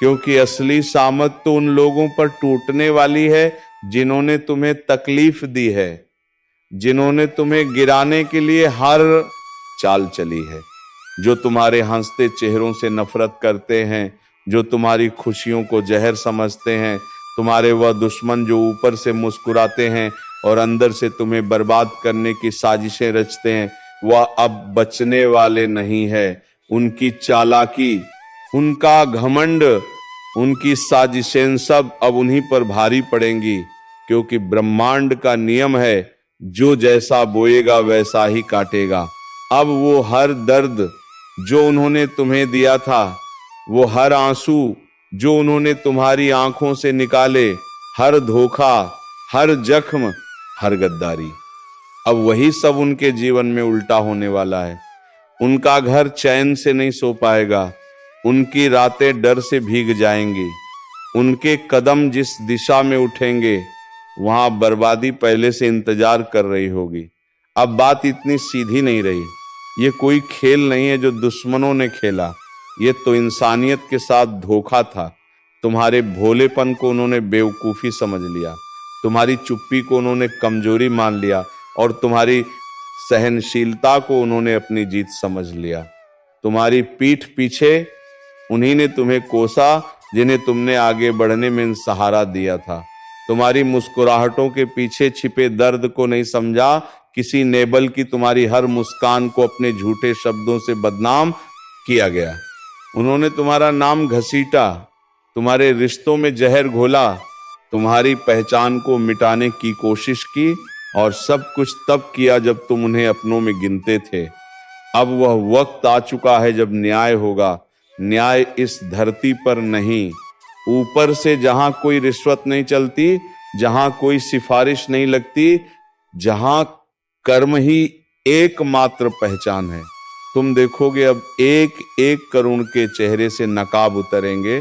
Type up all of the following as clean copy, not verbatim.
क्योंकि असली सामत तो उन लोगों पर टूटने वाली है जिन्होंने तुम्हें तकलीफ दी है, जिन्होंने तुम्हें गिराने के लिए हर चाल चली है, जो तुम्हारे हंसते चेहरों से नफरत करते हैं, जो तुम्हारी खुशियों को जहर समझते हैं, तुम्हारे वह दुश्मन जो ऊपर से मुस्कुराते हैं और अंदर से तुम्हें बर्बाद करने की साजिशें रचते हैं, वह अब बचने वाले नहीं है। उनकी चालाकी, उनका घमंड, उनकी साजिशें सब अब उन्हीं पर भारी पड़ेंगी, क्योंकि ब्रह्मांड का नियम है, जो जैसा बोएगा वैसा ही काटेगा। अब वो हर दर्द जो उन्होंने तुम्हें दिया था, वो हर आंसू जो उन्होंने तुम्हारी आंखों से निकाले, हर धोखा, हर जख्म, हर गद्दारी, अब वही सब उनके जीवन में उल्टा होने वाला है। उनका घर चैन से नहीं सो पाएगा, उनकी रातें डर से भीग जाएंगी, उनके कदम जिस दिशा में उठेंगे वहां बर्बादी पहले से इंतजार कर रही होगी। अब बात इतनी सीधी नहीं रही, ये कोई खेल नहीं है जो दुश्मनों ने खेला, ये तो इंसानियत के साथ धोखा था। तुम्हारे भोलेपन को उन्होंने बेवकूफ़ी समझ लिया, तुम्हारी चुप्पी को उन्होंने कमजोरी मान लिया और तुम्हारी सहनशीलता को उन्होंने अपनी जीत समझ लिया। तुम्हारी पीठ पीछे उन्हीं ने तुम्हें कोसा जिन्हें तुमने आगे बढ़ने में सहारा दिया था। तुम्हारी मुस्कुराहटों के पीछे छिपे दर्द को नहीं समझा, किसी नेबल की तुम्हारी हर मुस्कान को अपने झूठे शब्दों से बदनाम किया गया। उन्होंने तुम्हारा नाम घसीटा, तुम्हारे रिश्तों में जहर घोला, तुम्हारी पहचान को मिटाने की कोशिश की, और सब कुछ तब किया जब तुम उन्हें अपनों में गिनते थे। अब वह वक्त आ चुका है जब न्याय होगा। न्याय इस धरती पर नहीं, ऊपर से, जहां कोई रिश्वत नहीं चलती, जहां कोई सिफारिश नहीं लगती, जहां कर्म ही एकमात्र पहचान है। तुम देखोगे अब एक एक करुण के चेहरे से नकाब उतरेंगे।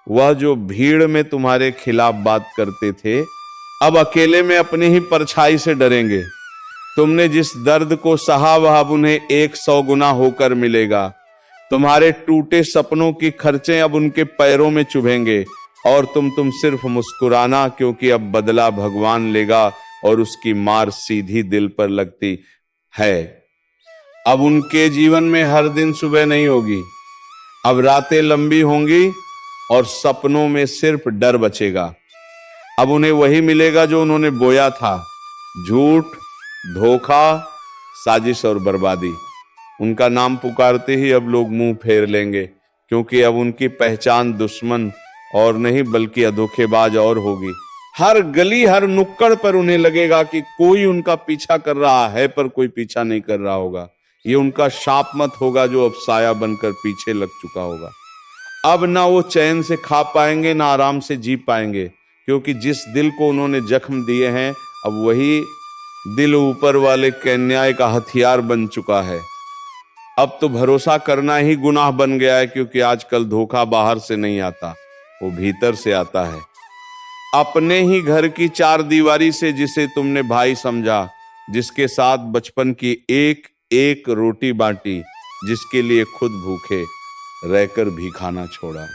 वह जो भीड़ में तुम्हारे खिलाफ बात करते थे, अब अकेले में अपनी ही परछाई से डरेंगे। तुमने जिस दर्द को सहा वह अब उन्हें 100 गुना होकर मिलेगा। तुम्हारे टूटे सपनों की खर्चे अब उनके पैरों में चुभेंगे, और तुम सिर्फ मुस्कुराना, क्योंकि अब बदला भगवान लेगा और उसकी मार सीधी दिल पर लगती है। अब उनके जीवन में हर दिन सुबह नहीं होगी, अब रातें लंबी होंगी और सपनों में सिर्फ डर बचेगा। अब उन्हें वही मिलेगा जो उन्होंने बोया था, झूठ, धोखा, साजिश और बर्बादी। उनका नाम पुकारते ही अब लोग मुंह फेर लेंगे, क्योंकि अब उनकी पहचान दुश्मन और नहीं बल्कि अधोखेबाज और होगी। हर गली, हर नुक्कड़ पर उन्हें लगेगा कि कोई उनका पीछा कर रहा है, पर कोई पीछा नहीं कर रहा होगा। ये उनका शाप मत होगा जो अब साया बनकर पीछे लग चुका होगा। अब ना वो चैन से खा पाएंगे, ना आराम से जी पाएंगे, क्योंकि जिस दिल को उन्होंने जख्म दिए हैं, अब वही दिल ऊपर वाले के न्याय का हथियार बन चुका है। अब तो भरोसा करना ही गुनाह बन गया है, क्योंकि आजकल धोखा बाहर से नहीं आता, वो भीतर से आता है। अपने ही घर की चार दीवारी से जिसे तुमने भाई समझा, जिसके साथ बचपन की एक एक रोटी बांटी, जिसके लिए खुद भूखे रहकर भी खाना छोड़ा,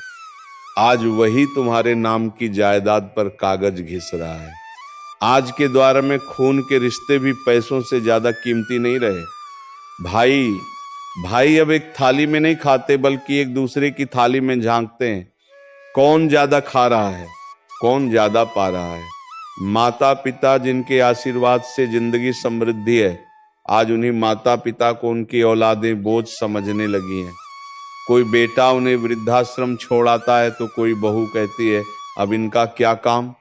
आज वही तुम्हारे नाम की जायदाद पर कागज घिस रहा है। आज के द्वार में खून के रिश्ते भी पैसों से ज्यादा कीमती नहीं रहे। भाई अब एक थाली में नहीं खाते, बल्कि एक दूसरे की थाली में झांकते हैं। कौन ज्यादा खा रहा है, कौन ज्यादा पा रहा है। माता पिता जिनके आशीर्वाद से जिंदगी समृद्धि है, आज उन्हीं माता पिता को उनकी औलादें बोझ समझने लगी हैं। कोई बेटा उन्हें वृद्धाश्रम छोड़ आता है तो कोई बहू कहती है अब इनका क्या काम।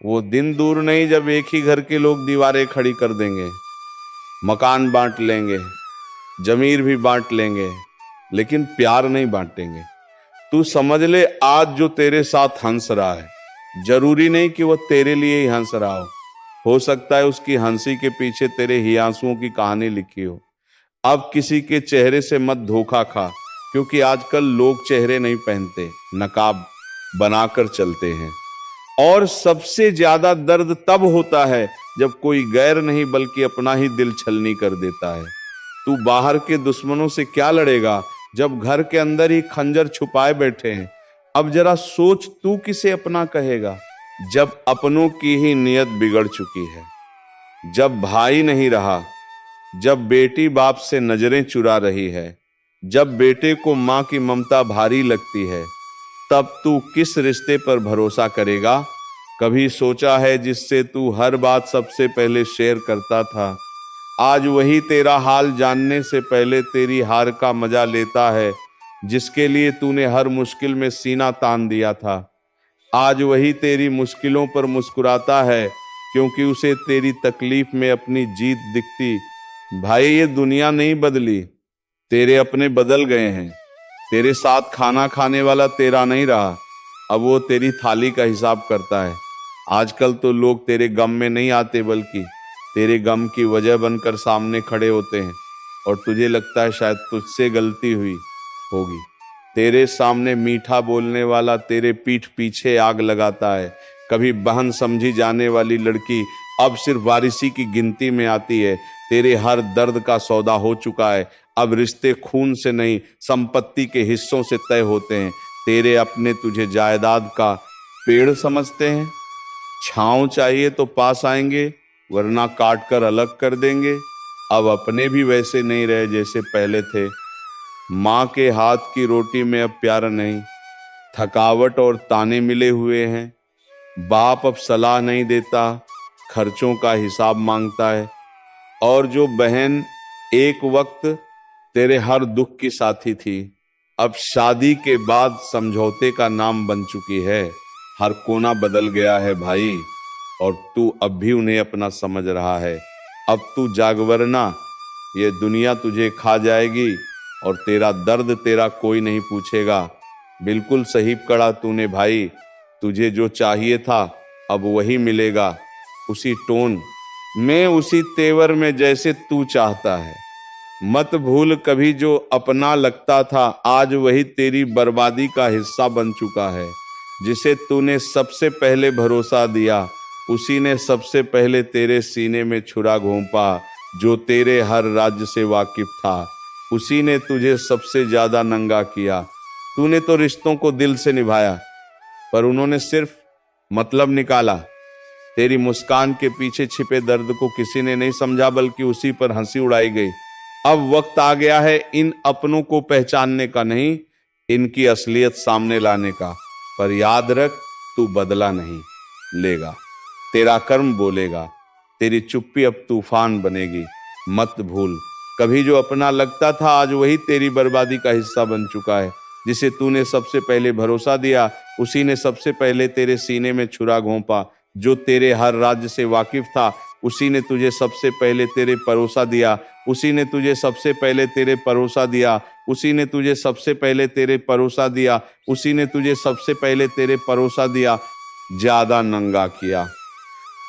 वो दिन दूर नहीं जब एक ही घर के लोग दीवारें खड़ी कर देंगे, मकान बांट लेंगे, जमीर भी बांट लेंगे, लेकिन प्यार नहीं बांटेंगे। तू समझ ले, आज जो तेरे साथ हंस रहा है, जरूरी नहीं कि वो तेरे लिए ही हंस रहा हो सकता है उसकी हंसी के पीछे तेरे ही आंसुओं की कहानी लिखी हो। अब किसी के चेहरे से मत धोखा खा, क्योंकि आजकल लोग चेहरे नहीं पहनते, नकाब बनाकर चलते हैं। और सबसे ज्यादा दर्द तब होता है जब कोई गैर नहीं बल्कि अपना ही दिल छलनी कर देता है। तू बाहर के दुश्मनों से क्या लड़ेगा जब घर के अंदर ही खंजर छुपाए बैठे हैं। अब जरा सोच, तू किसे अपना कहेगा जब अपनों की ही नीयत बिगड़ चुकी है। जब भाई नहीं रहा, जब बेटी बाप से नजरें चुरा रही है, जब बेटे को मां की ममता भारी लगती है, तब तू किस रिश्ते पर भरोसा करेगा? कभी सोचा है जिससे तू हर बात सबसे पहले शेयर करता था, आज वही तेरा हाल जानने से पहले तेरी हार का मजा लेता है। जिसके लिए तूने हर मुश्किल में सीना तान दिया था, आज वही तेरी मुश्किलों पर मुस्कुराता है, क्योंकि उसे तेरी तकलीफ में अपनी जीत दिखती। भाई, ये दुनिया नहीं बदली, तेरे अपने बदल गए हैं। तेरे साथ खाना खाने वाला तेरा नहीं रहा, अब वो तेरी थाली का हिसाब करता है। आजकल तो लोग तेरे गम में नहीं आते, बल्कि तेरे गम की वजह बनकर सामने खड़े होते हैं, और तुझे लगता है शायद तुझसे गलती हुई होगी। तेरे सामने मीठा बोलने वाला तेरे पीठ पीछे आग लगाता है। कभी बहन समझी जाने वाली लड़की अब सिर्फ वारिसी की गिनती में आती है। तेरे हर दर्द का सौदा हो चुका है, अब रिश्ते खून से नहीं संपत्ति के हिस्सों से तय होते हैं। तेरे अपने तुझे जायदाद का पेड़ समझते हैं, छांव चाहिए तो पास आएंगे, वरना काट कर अलग कर देंगे। अब अपने भी वैसे नहीं रहे जैसे पहले थे। माँ के हाथ की रोटी में अब प्यार नहीं, थकावट और ताने मिले हुए हैं। बाप अब सलाह नहीं देता, खर्चों का हिसाब मांगता है। और जो बहन एक वक्त तेरे हर दुख की साथी थी, अब शादी के बाद समझौते का नाम बन चुकी है। हर कोना बदल गया है भाई, और तू अब भी उन्हें अपना समझ रहा है। अब तू जाग, वरना ये दुनिया तुझे खा जाएगी, और तेरा दर्द तेरा कोई नहीं पूछेगा। बिल्कुल सही कड़ा तूने भाई, तुझे जो चाहिए था अब वही मिलेगा, उसी टोन में, उसी तेवर में जैसे तू चाहता है। मत भूल, कभी जो अपना लगता था आज वही तेरी बर्बादी का हिस्सा बन चुका है। जिसे तूने सबसे पहले भरोसा दिया, उसी ने सबसे पहले तेरे सीने में छुरा घोंपा। जो तेरे हर राज्य से वाकिफ था, उसी ने तुझे सबसे ज्यादा नंगा किया। तूने तो रिश्तों को दिल से निभाया, पर उन्होंने सिर्फ मतलब निकाला। तेरी मुस्कान के पीछे छिपे दर्द को किसी ने नहीं समझा, बल्कि उसी पर हंसी उड़ाई गई। अब वक्त आ गया है इन अपनों को पहचानने का नहीं, इनकी असलियत सामने लाने का। पर याद रख, तू बदला नहीं लेगा, तेरा कर्म बोलेगा। तेरी चुप्पी अब तूफान बनेगी। मत भूल, कभी जो अपना लगता था आज वही तेरी बर्बादी का हिस्सा बन चुका है। जिसे तूने सबसे पहले भरोसा दिया, उसी ने सबसे पहले तेरे सीने में छुरा घोंपा। जो तेरे हर राज्य से वाकिफ था, उसी ने तुझे सबसे पहले तेरे परोसा दिया। उसी ने तुझे सबसे पहले तेरे परोसा दिया। उसी ने तुझे सबसे पहले तेरे परोसा दिया। उसी ने तुझे सबसे पहले तेरे परोसा दिया। ज्यादा नंगा किया।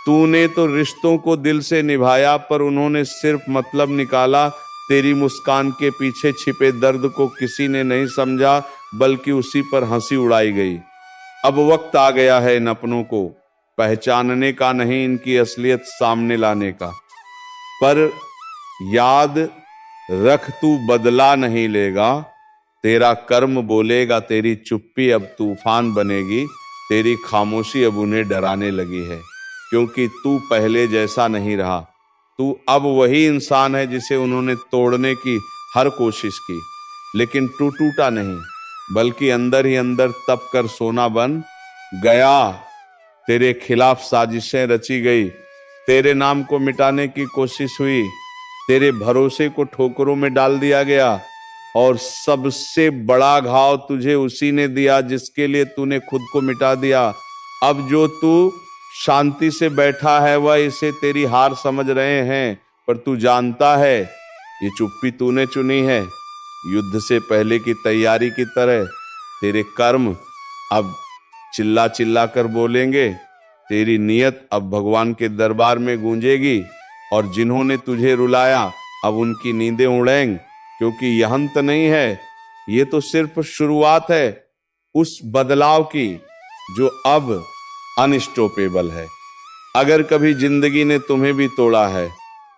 तूने तो रिश्तों को दिल से निभाया, पर उन्होंने सिर्फ मतलब निकाला। तेरी मुस्कान के पीछे छिपे दर्द को किसी ने नहीं समझा, बल्कि उसी पर हंसी उड़ाई गई। अब वक्त आ गया है इन अपनों को पहचानने का नहीं, इनकी असलियत सामने लाने का। पर याद रख, तू बदला नहीं लेगा, तेरा कर्म बोलेगा। तेरी चुप्पी अब तूफान बनेगी, तेरी खामोशी अब उन्हें डराने लगी है। क्योंकि तू पहले जैसा नहीं रहा, तू अब वही इंसान है जिसे उन्होंने तोड़ने की हर कोशिश की, लेकिन तू टूटा नहीं, बल्कि अंदर ही अंदर तप कर सोना बन गया। तेरे खिलाफ साजिशें रची गई, तेरे नाम को मिटाने की कोशिश हुई, तेरे भरोसे को ठोकरों में डाल दिया गया, और सबसे बड़ा घाव तुझे उसी ने दिया जिसके लिए तूने खुद को मिटा दिया। अब जो तू शांति से बैठा है, वह इसे तेरी हार समझ रहे हैं, पर तू जानता है ये चुप्पी तूने चुनी है। युद्ध से पहले की तैयारी की तरह तेरे कर्म अब चिल्ला चिल्ला कर बोलेंगे। तेरी नीयत अब भगवान के दरबार में गूंजेगी, और जिन्होंने तुझे रुलाया अब उनकी नींदें उड़ेंगी। क्योंकि यह अंत नहीं है, ये तो सिर्फ शुरुआत है उस बदलाव की जो अब अनस्टॉपेबल है। अगर कभी जिंदगी ने तुम्हें भी तोड़ा है,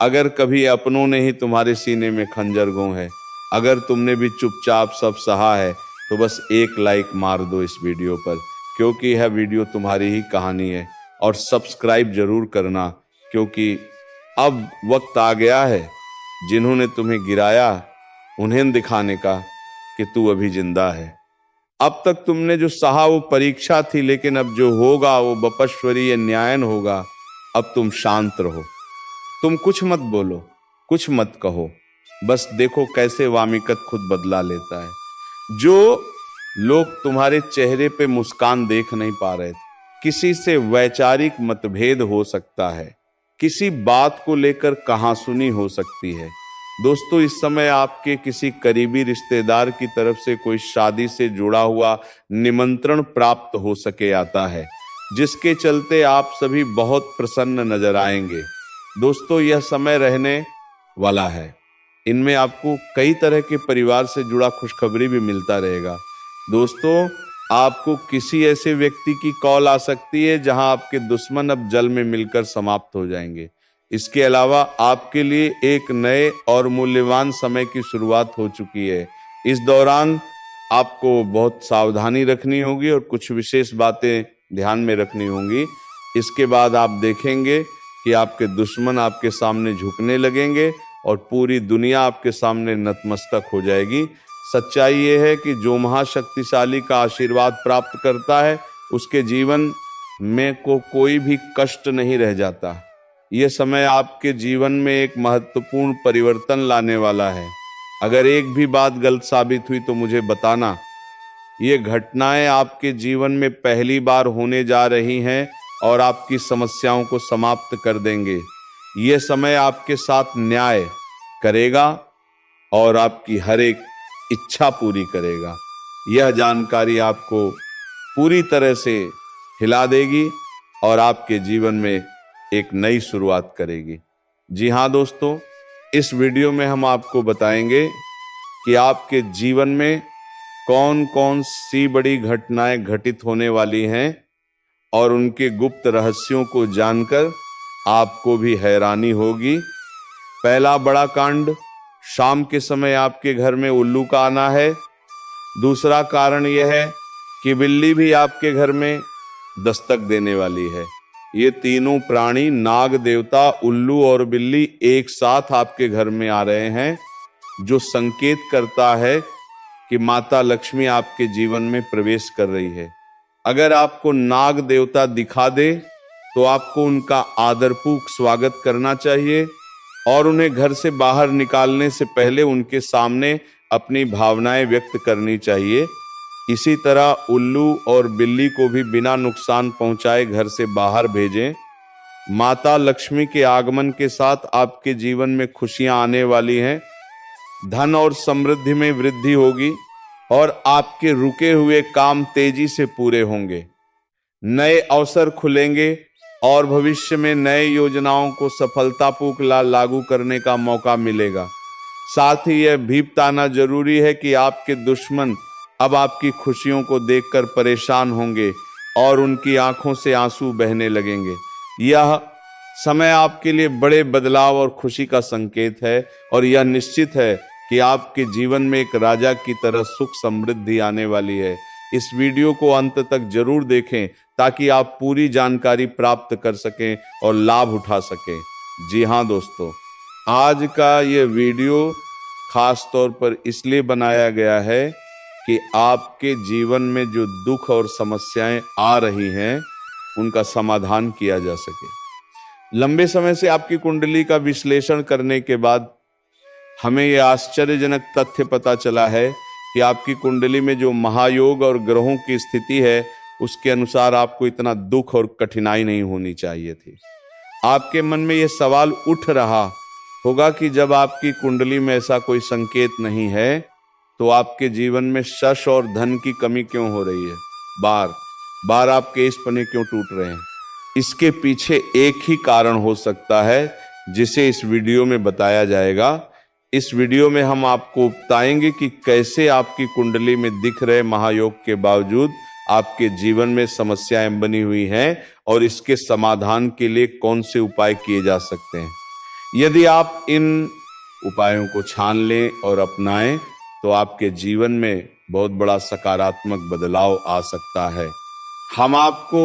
अगर कभी अपनों ने ही तुम्हारे सीने में खंजर गो है, अगर तुमने भी चुपचाप सब सहा है, तो बस एक लाइक मार दो इस वीडियो पर, क्योंकि यह वीडियो तुम्हारी ही कहानी है। और सब्सक्राइब जरूर करना, क्योंकि अब वक्त आ गया है जिन्होंने तुम्हें गिराया उन्हें दिखाने का कि तू अभी जिंदा है। अब तक तुमने जो सहा वो परीक्षा थी, लेकिन अब जो होगा वो बपश्वरीय न्यायन होगा। अब तुम शांत रहो, तुम कुछ मत बोलो, कुछ मत कहो, बस देखो कैसे वामिकत खुद बदला लेता है। जो लोग तुम्हारे चेहरे पे मुस्कान देख नहीं पा रहे थे, किसी से वैचारिक मतभेद हो सकता है, किसी बात को लेकर कहासुनी हो सकती है। दोस्तों, इस समय आपके किसी करीबी रिश्तेदार की तरफ से कोई शादी से जुड़ा हुआ निमंत्रण प्राप्त हो सके आता है, जिसके चलते आप सभी बहुत प्रसन्न नजर आएंगे। दोस्तों, यह समय रहने वाला है, इनमें आपको कई तरह के परिवार से जुड़ा खुशखबरी भी मिलता रहेगा। दोस्तों, आपको किसी ऐसे व्यक्ति की कॉल आ सकती है जहां आपके दुश्मन अब जल में मिलकर समाप्त हो जाएंगे। इसके अलावा आपके लिए एक नए और मूल्यवान समय की शुरुआत हो चुकी है। इस दौरान आपको बहुत सावधानी रखनी होगी और कुछ विशेष बातें ध्यान में रखनी होंगी। इसके बाद आप देखेंगे कि आपके दुश्मन आपके सामने झुकने लगेंगे और पूरी दुनिया आपके सामने नतमस्तक हो जाएगी। सच्चाई ये है कि जो महाशक्तिशाली का आशीर्वाद प्राप्त करता है, उसके जीवन में कोई भी कष्ट नहीं रह जाता। ये समय आपके जीवन में एक महत्वपूर्ण परिवर्तन लाने वाला है। अगर एक भी बात गलत साबित हुई तो मुझे बताना। ये घटनाएं आपके जीवन में पहली बार होने जा रही हैं और आपकी समस्याओं को समाप्त कर देंगे। ये समय आपके साथ न्याय करेगा और आपकी हर एक इच्छा पूरी करेगा। यह जानकारी आपको पूरी तरह से हिला देगी और आपके जीवन में एक नई शुरुआत करेगी। जी हाँ दोस्तों, इस वीडियो में हम आपको बताएंगे कि आपके जीवन में कौन कौन सी बड़ी घटनाएं घटित होने वाली हैं और उनके गुप्त रहस्यों को जानकर आपको भी हैरानी होगी। पहला बड़ा कांड, शाम के समय आपके घर में उल्लू का आना है। दूसरा कारण यह है कि बिल्ली भी आपके घर में दस्तक देने वाली है। ये तीनों प्राणी, नाग देवता, उल्लू और बिल्ली, एक साथ आपके घर में आ रहे हैं, जो संकेत करता है कि माता लक्ष्मी आपके जीवन में प्रवेश कर रही है। अगर आपको नाग देवता दिखा दे तो आपको उनका आदरपूर्वक स्वागत करना चाहिए और उन्हें घर से बाहर निकालने से पहले उनके सामने अपनी भावनाएं व्यक्त करनी चाहिए। इसी तरह उल्लू और बिल्ली को भी बिना नुकसान पहुंचाए घर से बाहर भेजें। माता लक्ष्मी के आगमन के साथ आपके जीवन में खुशियां आने वाली हैं, धन और समृद्धि में वृद्धि होगी और आपके रुके हुए काम तेजी से पूरे होंगे। नए अवसर खुलेंगे और भविष्य में नए योजनाओं को सफलतापूर्वक लागू करने का मौका मिलेगा। साथ ही यह भी बताना जरूरी है कि आपके दुश्मन अब आपकी खुशियों को देखकर परेशान होंगे और उनकी आंखों से आंसू बहने लगेंगे। यह समय आपके लिए बड़े बदलाव और खुशी का संकेत है और यह निश्चित है कि आपके जीवन में एक राजा की तरह सुख समृद्धि आने वाली है। इस वीडियो को अंत तक जरूर देखें ताकि आप पूरी जानकारी प्राप्त कर सकें और लाभ उठा सकें। जी हाँ दोस्तों, आज का ये वीडियो खास तौर पर इसलिए बनाया गया है कि आपके जीवन में जो दुख और समस्याएं आ रही हैं उनका समाधान किया जा सके। लंबे समय से आपकी कुंडली का विश्लेषण करने के बाद हमें यह आश्चर्यजनक तथ्य पता चला है कि आपकी कुंडली में जो महायोग और ग्रहों की स्थिति है उसके अनुसार आपको इतना दुख और कठिनाई नहीं होनी चाहिए थी। आपके मन में यह सवाल उठ रहा होगा कि जब आपकी कुंडली में ऐसा कोई संकेत नहीं है तो आपके जीवन में यश और धन की कमी क्यों हो रही है, बार बार आपके इस पन्ने क्यों टूट रहे हैं। इसके पीछे एक ही कारण हो सकता है जिसे इस वीडियो में बताया जाएगा। इस वीडियो में हम आपको बताएंगे कि कैसे आपकी कुंडली में दिख रहे महायोग के बावजूद आपके जीवन में समस्याएं बनी हुई हैं और इसके समाधान के लिए कौन से उपाय किए जा सकते हैं। यदि आप इन उपायों को छान लें और अपनाएं तो आपके जीवन में बहुत बड़ा सकारात्मक बदलाव आ सकता है। हम आपको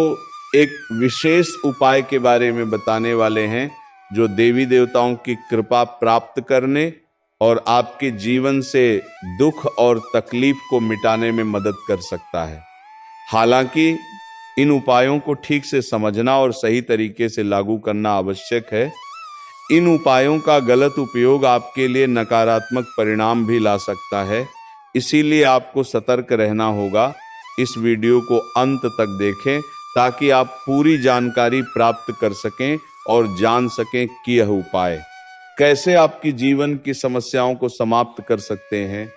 एक विशेष उपाय के बारे में बताने वाले हैं जो देवी देवताओं की कृपा प्राप्त करने और आपके जीवन से दुख और तकलीफ को मिटाने में मदद कर सकता है। हालांकि इन उपायों को ठीक से समझना और सही तरीके से लागू करना आवश्यक है। इन उपायों का गलत उपयोग आपके लिए नकारात्मक परिणाम भी ला सकता है, इसीलिए आपको सतर्क रहना होगा। इस वीडियो को अंत तक देखें ताकि आप पूरी जानकारी प्राप्त कर सकें और जान सकें कि यह उपाय कैसे आपकी जीवन की समस्याओं को समाप्त कर सकते हैं।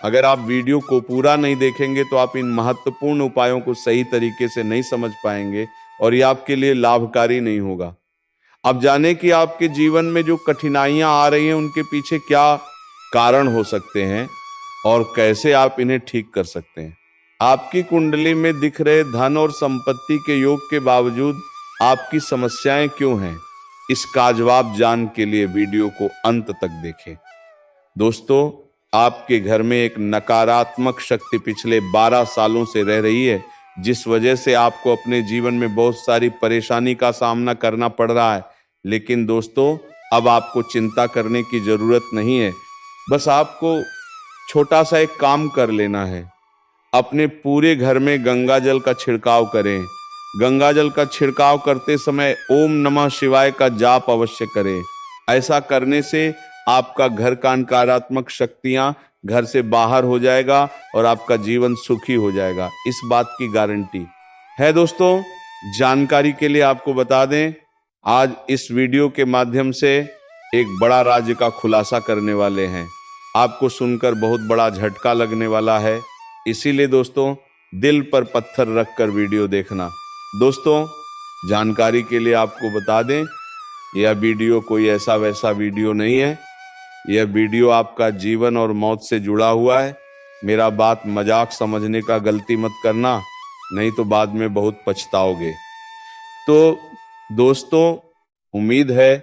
अगर आप वीडियो को पूरा नहीं देखेंगे तो आप इन महत्वपूर्ण उपायों को सही तरीके से नहीं समझ पाएंगे और ये आपके लिए लाभकारी नहीं होगा। अब जाने कि आपके जीवन में जो कठिनाइयां आ रही हैं उनके पीछे क्या कारण हो सकते हैं और कैसे आप इन्हें ठीक कर सकते हैं। आपकी कुंडली में दिख रहे धन और संपत्ति के योग के बावजूद आपकी समस्याएं क्यों हैं, इसका जवाब जानने के लिए वीडियो को अंत तक देखें। दोस्तों, आपके घर में एक नकारात्मक शक्ति पिछले 12 सालों से रह रही है, जिस वजह से आपको अपने जीवन में बहुत सारी परेशानी का सामना करना पड़ रहा है। लेकिन दोस्तों, अब आपको चिंता करने की जरूरत नहीं है। बस आपको छोटा सा एक काम कर लेना है। अपने पूरे घर में गंगा जल का छिड़काव करें। गंगा जल का छिड़काव करते समय ओम नमः शिवाय का जाप अवश्य करें। ऐसा करने से आपका घर का नकारात्मक शक्तियां घर से बाहर हो जाएगा और आपका जीवन सुखी हो जाएगा, इस बात की गारंटी है। दोस्तों, जानकारी के लिए आपको बता दें, आज इस वीडियो के माध्यम से एक बड़ा राज का खुलासा करने वाले हैं। आपको सुनकर बहुत बड़ा झटका लगने वाला है, इसीलिए दोस्तों दिल पर पत्थर रखकर वीडियो देखना। दोस्तों, जानकारी के लिए आपको बता दें, यह वीडियो कोई ऐसा वैसा वीडियो नहीं है। यह वीडियो आपका जीवन और मौत से जुड़ा हुआ है। मेरा बात मजाक समझने का गलती मत करना, नहीं तो बाद में बहुत पछताओगे। तो दोस्तों, उम्मीद है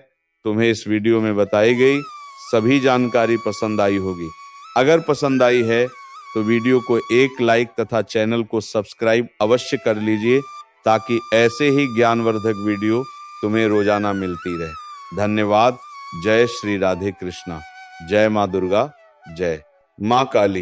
तुम्हें इस वीडियो में बताई गई सभी जानकारी पसंद आई होगी। अगर पसंद आई है तो वीडियो को एक लाइक तथा चैनल को सब्सक्राइब अवश्य कर लीजिए ताकि ऐसे ही ज्ञानवर्धक वीडियो तुम्हें रोजाना मिलती रहे। धन्यवाद। जय श्री राधे कृष्णा। जय माँ दुर्गा। जय माँ काली।